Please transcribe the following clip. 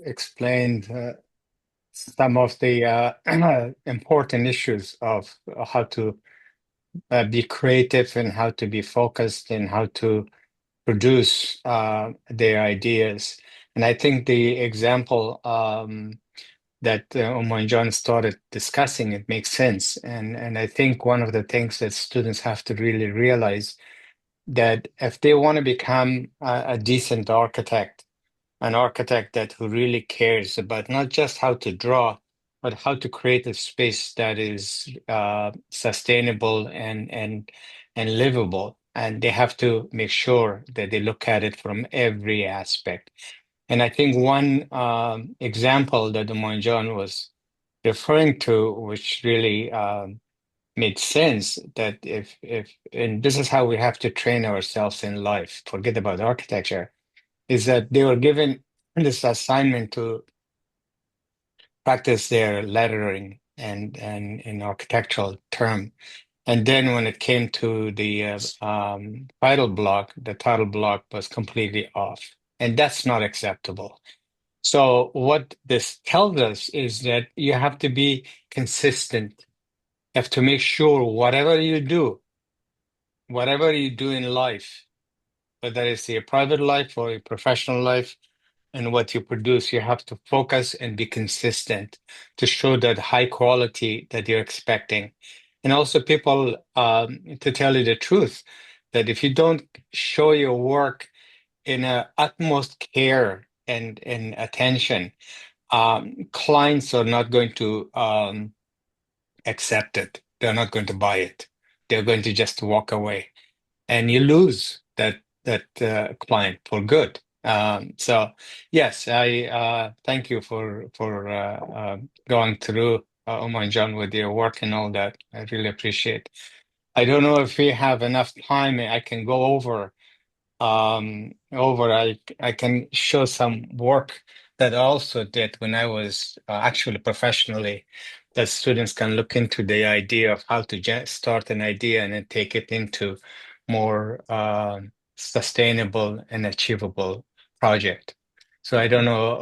explained some of the important issues of how to be creative and how to be focused and how to produce their ideas. And I think the example that Omar and John started discussing, it makes sense. And I think one of the things that students have to really realize that if they want to become a decent architect, an architect that who really cares about not just how to draw, but how to create a space that is sustainable and livable. And they have to make sure that they look at it from every aspect. And I think one example that the John was referring to, which really made sense, that if and this is how we have to train ourselves in life, forget about architecture, is that they were given this assignment to practice their lettering and in architectural term. And then when it came to the title block was completely off. And that's not acceptable. So what this tells us is that you have to be consistent. You have to make sure whatever you do in life, whether it's your private life or your professional life, and what you produce, you have to focus and be consistent to show that high quality that you're expecting. And also, people, to tell you the truth, that if you don't show your work in a utmost care and attention, clients are not going to accept it. They're not going to buy it. They're going to just walk away, and you lose that client for good. So yes, I thank you for going through Omar and John with your work and all that. I really appreciate. I don't know if we have enough time. I can go over. I can show some work that I also did when I was actually professionally, that students can look into the idea of how to start an idea and then take it into more sustainable and achievable project. So I don't know.